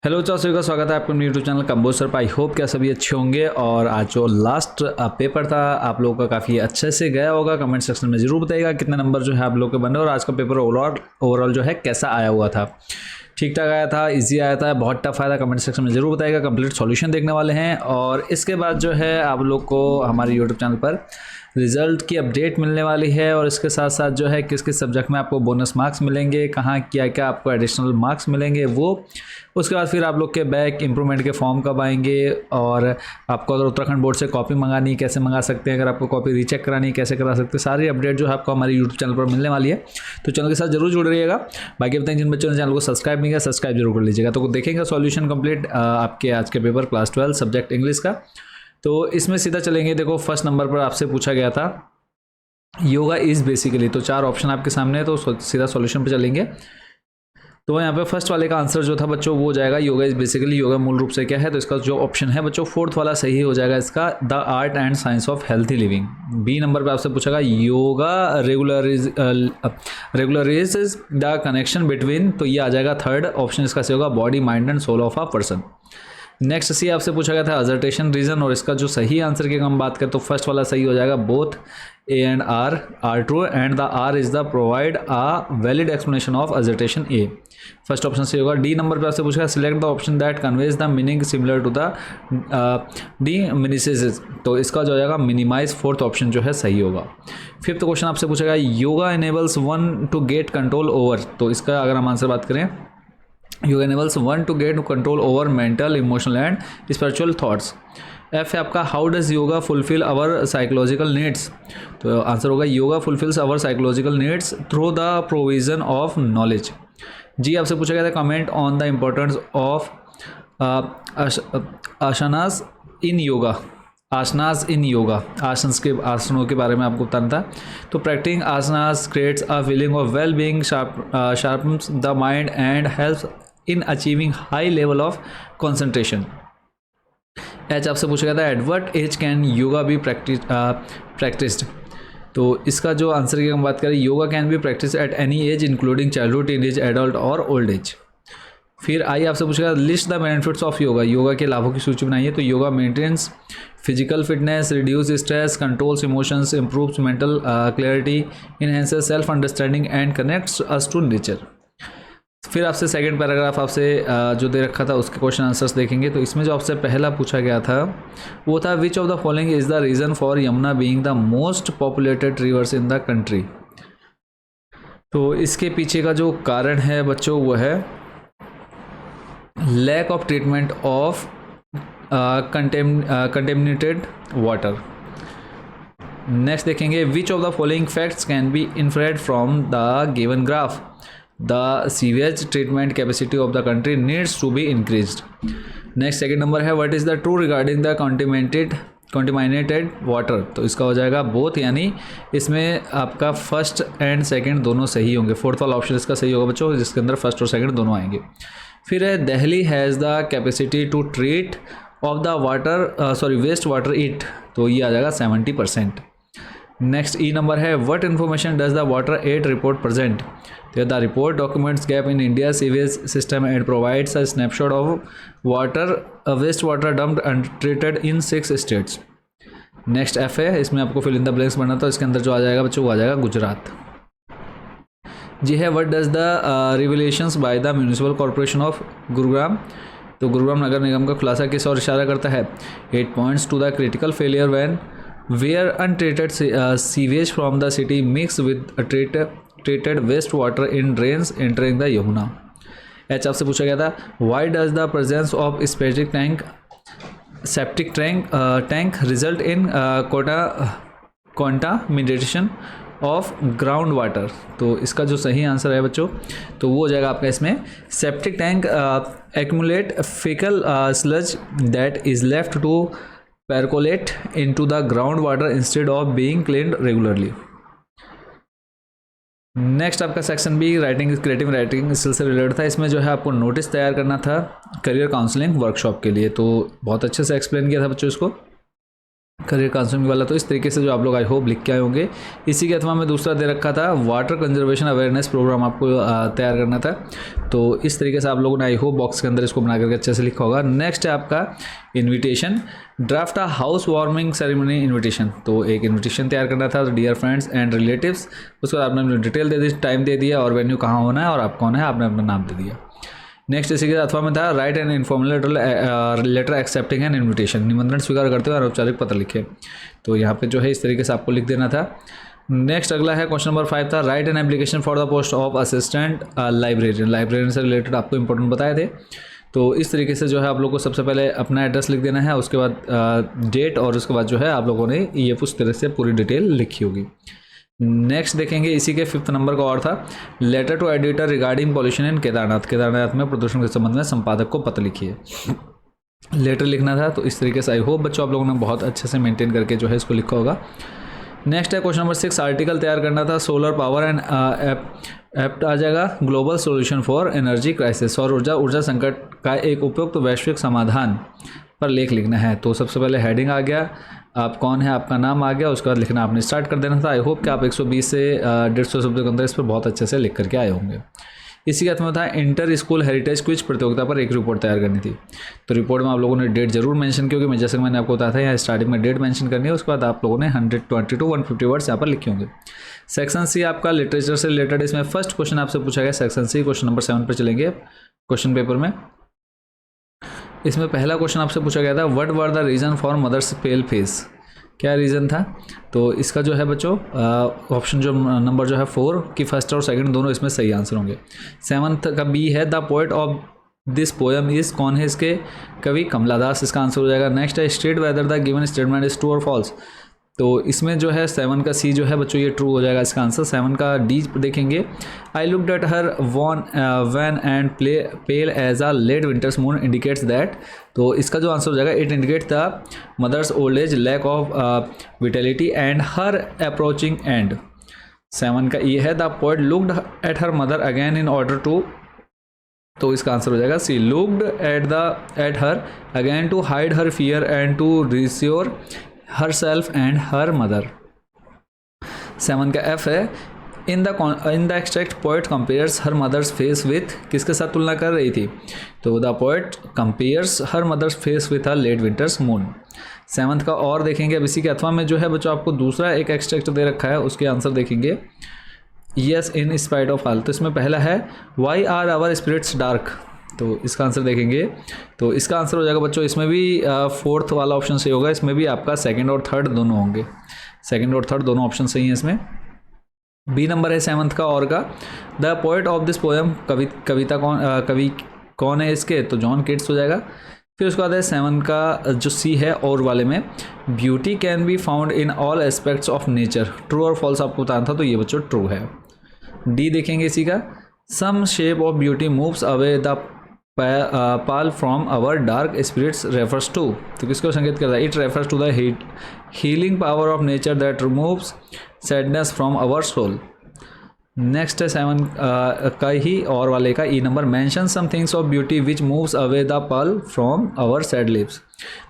Hello सभी का स्वागत है आपके यूट्यूब चैनल कंबोज पर। आई होप क्या सभी अच्छे होंगे और आज जो लास्ट पेपर था आप लोगों का काफ़ी अच्छे से गया होगा। कमेंट सेक्शन में ज़रूर बताइएगा कितने नंबर जो है आप लोग के बने और आज का पेपर ओवरऑल जो है कैसा आया हुआ था। ठीक ठाक आया था, इजी आया था, बहुत टफ आया था? कमेंट सेक्शन में ज़रूर बताइएगा। कंप्लीट सॉल्यूशन देखने वाले हैं और इसके बाद जो है आप लोग को हमारे यूट्यूब चैनल पर रिज़ल्ट की अपडेट मिलने वाली है और इसके साथ साथ जो है किस किस सब्जेक्ट में आपको बोनस मार्क्स मिलेंगे, कहाँ क्या क्या आपको एडिशनल मार्क्स मिलेंगे वो। उसके बाद फिर आप लोग के बैक इम्प्रूवमेंट के फॉर्म कब आएंगे और आपको अगर उत्तराखंड बोर्ड से कॉपी मंगानी कैसे मंगा सकते हैं, अगर आपको कॉपी रीचेक करानी है कैसे करा सकते हैं, सारी अपडेट जो है आपको हमारे यूट्यूब चैनल पर मिलने वाली है। तो चैनल के साथ जरूर जुड़ रहिएगा। बाकी बताएं जिन बच्चों ने चैनल को सब्सक्राइब नहीं किया सब्सक्राइब जरूर कर लीजिएगा। तो देखेंगे सॉल्यूशन कंप्लीट आपके आज के पेपर क्लास 12 सब्जेक्ट इंग्लिश का। तो इसमें सीधा चलेंगे। देखो फर्स्ट नंबर पर आपसे पूछा गया था योगा इज़ बेसिकली, तो 4 ऑप्शन आपके सामने है तो सीधा सॉल्यूशन पे चलेंगे। तो यहाँ पे फर्स्ट वाले का आंसर जो था बच्चों वो हो जाएगा योगा इज़ बेसिकली। योगा मूल रूप से क्या है, तो इसका जो ऑप्शन है बच्चों फोर्थ वाला सही हो जाएगा इसका, the art and science of healthy living. B number पे आपसे पूछा yoga regularize the connection between, तो ये आ जाएगा थर्ड ऑप्शन इसका सही होगा, body mind and soul of a person. Next C आपसे पूछा गया था अजर्टेशन रीजन और इसका जो सही आंसर की हम बात करें तो फर्स्ट वाला सही हो जाएगा, both A and R true and the R is the provide a valid explanation of assertion A. First option सही होगा। डी नंबर पे आपसे पूछा select the option that conveys the meaning similar to the डी मिनिसिस, तो इसका जो हो जाएगा मिनिमाइज, फोर्थ ऑप्शन जो है सही होगा। फिफ्थ क्वेश्चन आपसे पूछा गया yoga enables one to get control over, तो इसका अगर हम आंसर बात करें yoga enables one to get control over mental emotional and spiritual thoughts. F है आपका how does yoga fulfil our psychological needs, तो आंसर होगा yoga fulfils our psychological needs through the provision of knowledge. G आपसे पूछा गया था comment on the importance of asanas in yoga, asanas in yoga, आसनों के बारे में आपको बताना था। तो practicing asanas creates a feeling of well being, sharpens the mind and helps in achieving high level of concentration. H आपसे पूछा गया था at what age can yoga be practised, तो इसका जो आंसर की हम बात करें yoga can be practice at any age including childhood, teen age, adult और ओल्ड एज। फिर आई आपसे पूछेगा list the benefits of yoga, yoga के लाभों की सूची बनाइए। तो yoga maintains physical fitness, reduce stress, controls emotions, improves mental clarity, enhances self understanding and connects us to nature. फिर आपसे सेकंड पैराग्राफ आपसे जो दे रखा था उसके क्वेश्चन आंसर्स देखेंगे। तो इसमें जो आपसे पहला पूछा गया था वो था विच of the following is the reason for Yamuna being the most populated reverse in the country, तो इसके पीछे का जो कारण है बच्चों वो है lack of treatment of contaminated water. Next देखेंगे which of the following facts can be inferred from the given graph, the sewage treatment capacity of the country needs to be increased. Next second number है what is the true regarding the contaminated water, तो इसका हो जाएगा both, यानी इसमें आपका first and second दोनों सही होंगे। फोर्थ वाला ऑप्शन इसका सही होगा बच्चों जिसके अंदर फर्स्ट और सेकंड दोनों आएंगे। फिर है Delhi has the capacity to treat of the water waste water it, तो ये आ जाएगा 70%। नेक्स्ट ई नंबर है what information does the water aid report present, तो the report documents gap in India sewage system and provides a snapshot of water waste water dumped untreated in 6 states. Next F है, इसमें आपको fill in the blanks बनना था, इसके अंदर जो आ जाएगा बच्चों वो आ जाएगा गुजरात। जी है what does the revelations by the municipal corporation of Gurugram, तो गुरुग्राम नगर निगम का खुलासा किस और इशारा करता है, 8 points to the critical failure when were untreated sewage from the city mix with treated waste water in drains entering the Yamuna. H आपसे पूछा गया था why does the presence of septic tank result in contamination of ground water, तो इसका जो सही answer है बच्चों तो वो हो जाएगा आपका इसमें septic tank accumulate fecal sludge that is left to percolate into the groundwater instead of being cleaned regularly। Next आपका section B writing creative writing skill से रिलेटेड था। इसमें जो है आपको नोटिस तैयार करना था करियर काउंसलिंग वर्कशॉप के लिए, तो बहुत अच्छे से एक्सप्लेन किया था बच्चों इसको। करियर काउंसलिंग वाला। तो इस तरीके से जो आप लोग आई होप लिख के आए होंगे। इसी के अथवा में दूसरा दे रखा था वाटर कंजर्वेशन अवेयरनेस प्रोग्राम आपको तैयार करना था। तो इस तरीके से आप लोगों ने आई होप बॉक्स के अंदर इसको बना करके अच्छे से लिखा होगा। नेक्स्ट है आपका invitation, draft a house warming ceremony invitation. तो एक इन्विटेशन तैयार करना था डियर फ्रेंड्स एंड रिलेटिव्स। उसके बाद आपने डिटेल दे दी, टाइम दे दिया और वेन्यू कहाँ होना है और आप कौन है, आपने अपना नाम दे दिया। नेक्स्ट इसी के अथवा में था right and informal letter accepting an invitation, निमंत्रण स्वीकार करते हुए अनौपचारिक पत्र लिखे। तो यहाँ पे जो है इस तरीके से आपको लिख देना था। नेक्स्ट अगला है क्वेश्चन नंबर 5 था right an application for the post of assistant librarian. Librarian से रिलेटेड आपको इंपॉर्टेंट बताए थे। तो इस तरीके से जो है आप लोग को सबसे पहले अपना एड्रेस लिख देना है, उसके बाद डेट और उसके बाद जो है आप लोगों ने ये उस तरह से पूरी डिटेल लिखी होगी। नेक्स्ट देखेंगे इसी के 5th नंबर का और था letter to editor regarding pollution in Kedarnath. Kedarnath में प्रदूषण के संबंध में संपादक को पत्र लिखिए, लेटर लिखना था। तो इस तरीके से आई होप बच्चों आप लोगों ने बहुत अच्छे से मेंटेन करके जो है इसको लिखा होगा। नेक्स्ट है क्वेश्चन नंबर 6 आर्टिकल तैयार करना था सोलर पावर एंड एप्ट आ जाएगा global solution for energy crisis. और ऊर्जा संकट का एक उपयुक्त वैश्विक समाधान पर लेख लिखना है। तो सबसे पहले हेडिंग आ गया, आप कौन है, आपका नाम आ गया, उसके बाद लिखना आपने स्टार्ट कर देना था। आई होप कि आप 120 से 150 शब्दों के अंदर इस पर बहुत अच्छे से लिख करके आए होंगे। इसी के अंत में था इंटर स्कूल हेरिटेज क्विज प्रतियोगिता पर एक रिपोर्ट तैयार करनी थी। तो रिपोर्ट में आप लोगों ने डेट जरूर मेंशन की होगी। मैं जैसे मैंने आपको बताया था यहाँ स्टार्टिंग में डेट मेंशन करनी है, उसके बाद आप लोगों ने 120 to 150 वर्ड्स यहाँ पर लिखे होंगे। सेक्शन सी आपका लिटरेचर से रिलेटेड, इसमें फर्स्ट क्वेश्चन आपसे पूछा गया सेक्शन सी, क्वेश्चन नंबर 7 पर चलेंगे क्वेश्चन पेपर में। इसमें पहला क्वेश्चन आपसे पूछा गया था what were the reason for mother's pale face, क्या रीज़न था। तो इसका जो है बच्चों ऑप्शन जो नंबर जो है 4 की फर्स्ट और सेकंड दोनों इसमें सही आंसर होंगे। 7th का बी है the poet of this poem is, कौन है इसके कवि, कमला दास, इसका आंसर हो जाएगा। नेक्स्ट है state whether the given statement is true और फॉल्स। तो इसमें जो है 7 का सी जो है बच्चों ये ट्रू हो जाएगा इसका आंसर। 7 का डी देखेंगे I looked at her wan and pale as a late winter's moon indicates that. तो इसका जो आंसर हो जाएगा it indicate the mother's old age, lack of vitality and her approaching end. 7 का ये है the poet looked at her mother again in order to, तो इसका आंसर हो जाएगा C looked at her again to hide her fear and to reassure herself and her mother। 7 का F है in the extract poet compares her mother's face with, किसके साथ तुलना कर रही थी। तो the poet compares her mother's face with a late winter's moon. 7th का और देखेंगे अब इसी के अथवा में जो है बच्चों आपको दूसरा एक एक्सट्रैक्ट दे रखा है, उसके आंसर देखेंगे yes in spite of all. तो इसमें पहला है why are our spirits dark, तो इसका आंसर देखेंगे। तो इसका आंसर हो जाएगा बच्चों इसमें भी 4th वाला ऑप्शन सही होगा। इसमें भी आपका 2nd और 3rd दोनों होंगे, 2nd और 3rd दोनों ऑप्शन सही हैं इसमें। बी नंबर है 7th का और का the poet of this poem, कवि कौन है इसके, तो जॉन केट्स हो जाएगा। फिर उसके बाद है 7 का जो सी है और वाले में beauty can be found in all aspects of nature, true और फॉल्स आपको बताना था, तो ये बच्चों ट्रू है। डी देखेंगे इसी का some shape of beauty moves away the pall from our dark spirits refers to, तो किसको संकेत करता है, it refers to the healing power of nature that removes sadness from our soul. Next है 7 का ही और वाले का E number mention some things of beauty which moves away the pall from our sad lips,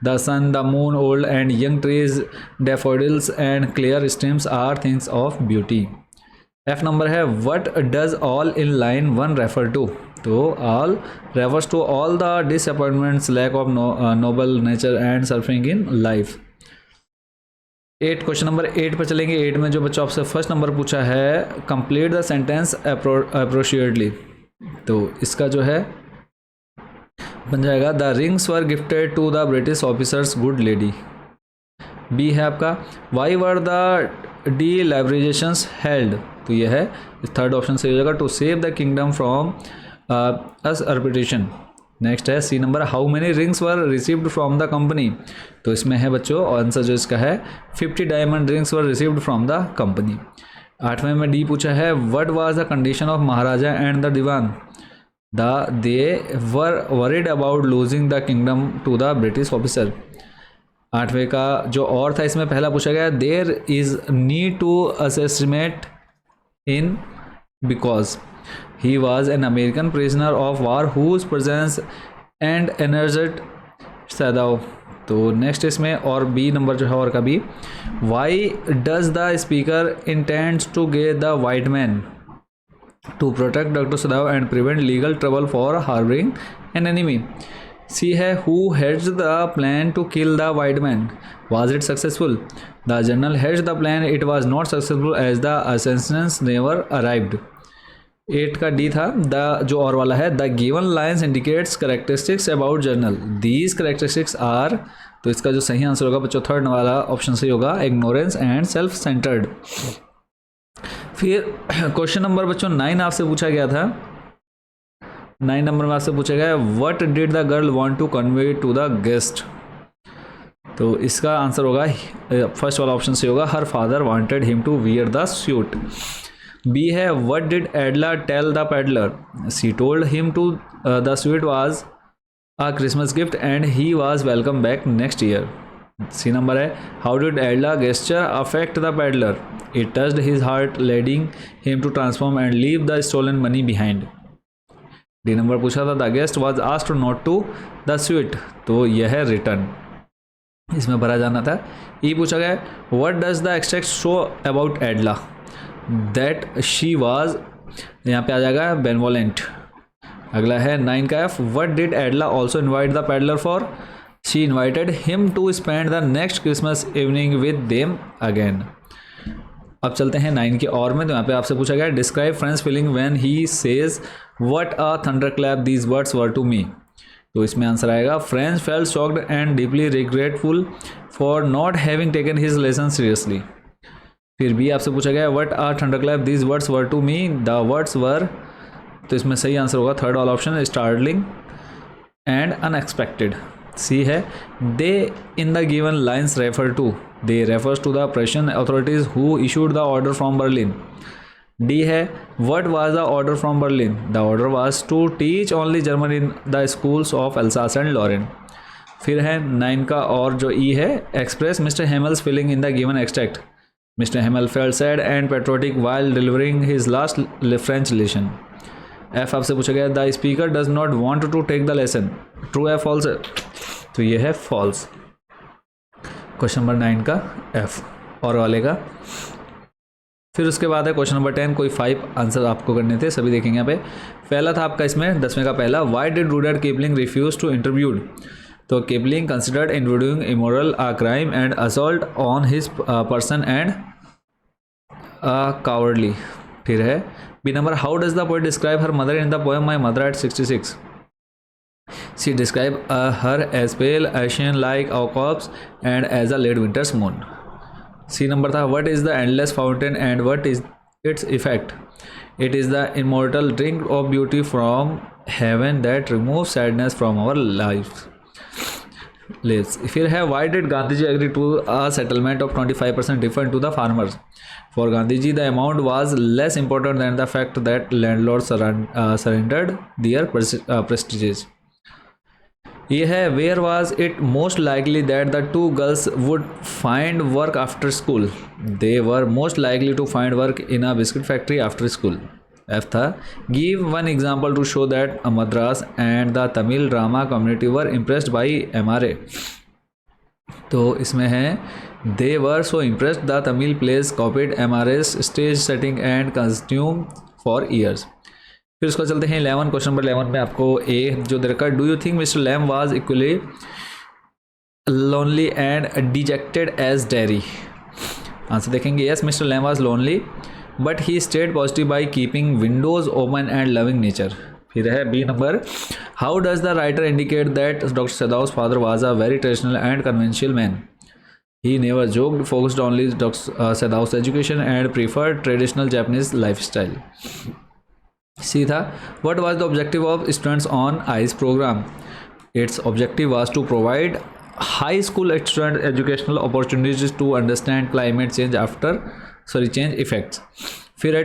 the sun, the moon, old and young trees, daffodils and clear streams are things of beauty. F number है what does all in line 1 refer to, तो all refers to all the disappointments, lack of noble nature and suffering in life. 8 question number 8 पर चलेंगे। 8 में जो बच्चों आपसे first number पूछा है कंप्लीट द सेंटेंस अप्रोप्रिएटली, तो इसका जो है बन जाएगा the rings were gifted to the British officers good lady. B है आपका why were the deliberations held, तो यह है 3rd ऑप्शन सही हो जाएगा to save the kingdom from us arbitration. Next है C number how many rings were received from the company, तो इसमें है बच्चों आंसर जो इसका है 50 diamond rings were received from the company. 8वें में डी पूछा है what was the condition of Maharaja and the Dewan, they were worried about losing the kingdom to the British officer. 8वें का जो और था इसमें पहला पूछा गया there is need to assessment in because he was an American prisoner of war whose presence and energized Sadao, तो नेक्स्ट इसमें और बी नंबर जो है और का B, why does the speaker intends to get the white man to protect doctor Sadao and prevent legal trouble for harbouring an enemy. C है who heads the plan to kill the white man, was it successful? The general hedged the plan, it was not successful as the assassins never arrived। 8 का D था the जो और वाला है, the given lines indicates characteristics about journal, these characteristics are, तो इसका जो सही आंसर होगा बच्चों थर्ड वाला ऑप्शन सही होगा, इग्नोरेंस एंड सेल्फ सेंटर्ड। फिर क्वेश्चन नंबर बच्चों 9 आपसे पूछा गया था, 9 नंबर में आपसे पूछा गया what did the girl want to convey to the guest, तो इसका आंसर होगा फर्स्ट वाला ऑप्शन से होगा, her father wanted him to wear the suit. B है what did Edla tell the peddler, C told him to the suit was a Christmas gift and he was welcome back next year. C number है how did Edla gesture affect the peddler, it touched his heart leading him to transform and leave the stolen money behind. D number पूछा था the guest was asked not to the sweet, तो यह है return, इसमें भरा जाना था। ये पूछा गया what does the extract show about Edla, that she was, यहाँ पे आ जाएगा बेनवोलेंट। अगला है 9 का F, what did Edla also invite the peddler for, she invited him to spend the next Christmas evening with them again. अब चलते हैं 9 के और में, तो यहाँ पे आपसे पूछा गया describe Franz's feeling when he says what a thunderclap these words were to me, तो इसमें आंसर आएगा Franz felt shocked and deeply regretful for not having taken his lesson seriously. फिर भी आपसे पूछा गया what are thunderclap these words were to me, the words were, तो इसमें सही आंसर होगा थर्ड वाला option, startling and unexpected. C है they in the given lines refer to, they refers to the Prussian authorities who issued the order from Berlin. D है what was the order from Berlin, the order was to teach only German in the schools of Alsace and Lorraine. फिर है 9 का और जो E है express Mr Hamel's feeling in the given extract, Mr Hamel felt sad and patriotic while delivering his last French lesson. F आपसे पूछा गया the speaker does not want to take the lesson, true है false है, तो ये है false. Question number 9 का F और वाले का। फिर उसके बाद है क्वेश्चन नंबर 10, कोई 5 आंसर आपको करने थे, सभी देखेंगे यहाँ पे। पहला था आपका इसमें 10वें का पहला, why did Rudyard Kipling refuse to interviewed, तो Kipling considered introducing immoral a crime and assault on his person and cowardly. फिर है B number how does the poet describe her mother in the poem my mother at 66, C describe her as pale ashen like a corpse and as a late winter's moon. C number था what is the endless fountain and what is its effect, it is the immortal drink of beauty from heaven that remove sadness from our life. फिर है why did Gandhi ji agree to a settlement of 25% different to the farmers, for Gandhi ji the amount was less important than the fact that landlord surrendered their prestiges. ये है where was it most likely that the two girls would find work after school, they were most likely to find work in a biscuit factory after school. F था give one example to show that Madras and the Tamil drama community were impressed by MRA, तो इसमें है they were so impressed the Tamil plays copied MRA's stage setting and costume for years. फिर उसको चलते हैं 11, question number 11 में आपको ए जो दे रखा, do you think Mr Lamb was equally lonely and dejected as Derry, answer देखेंगे yes Mr Lamb was lonely but he stayed positive by keeping windows open and loving nature. फिर है B number how does the writer indicate that doctor Sadao's father was a very traditional and conventional man, he never joked, focused only doctor Sadao's education and preferred traditional Japanese life style. C था what was the objective of students on ICE program, its objective was to provide high school student educational opportunities to understand climate change change effects। फिर है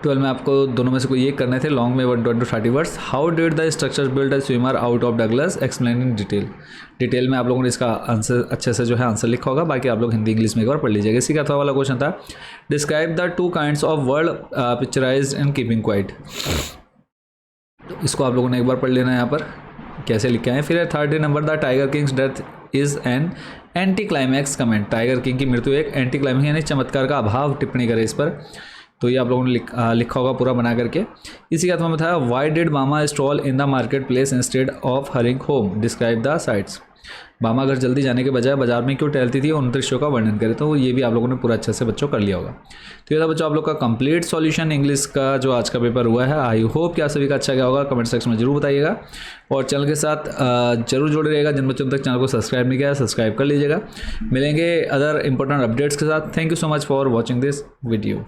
12 में आपको दोनों में से कोई एक करने थे, लॉन्ग में 120 to 30 words. How did the structure build a swimmer out of Douglas, explain in detail में आप लोगों ने इसका आंसर अच्छे से जो है आंसर लिखा होगा, बाकी आप लोग हिंदी इंग्लिश में एक बार पढ़ लीजिएगा। इसी का था वाला क्वेश्चन था describe the 2 kinds of world picturised in keeping quiet, इसको आप लोगों ने एक बार पढ़ लेना है यहाँ पर। कैसे लिखे हैं। फिर 30 number, the tiger Kings death is an anti climax comment, tiger king की मृत्यु एक एंटी क्लाइमैक्स यानी चमत्कार का अभाव टिप्पणी करे इस पर। तो ये आप लोगों ने लिखा होगा पूरा बना करके। इसी का तुम्हें बताया, वाई डिड बामा stall in the market place instead of hurrying home, describe the sites. बामा घर जल्दी जाने के बजाय बाजार में क्यों टहलती थी, उन दृश्यों का वर्णन करें। तो ये भी आप लोगों ने पूरा अच्छे से बच्चों कर लिया होगा। तो ये था बच्चों आप लोग का कंप्लीट सॉल्यूशन इंग्लिश का जो आज का पेपर हुआ है। आई होप कि आप सभी का अच्छा गया होगा, कमेंट सेक्शन में जरूर बताइएगा और चैनल के साथ जरूर जुड़े रहेगा। जिन बच्चों तक चैनल को सब्सक्राइब नहीं किया सब्सक्राइब कर लीजिएगा। मिलेंगे अदर इंपॉर्टेंट अपडेट्स के साथ। Thank you so much for watching this video.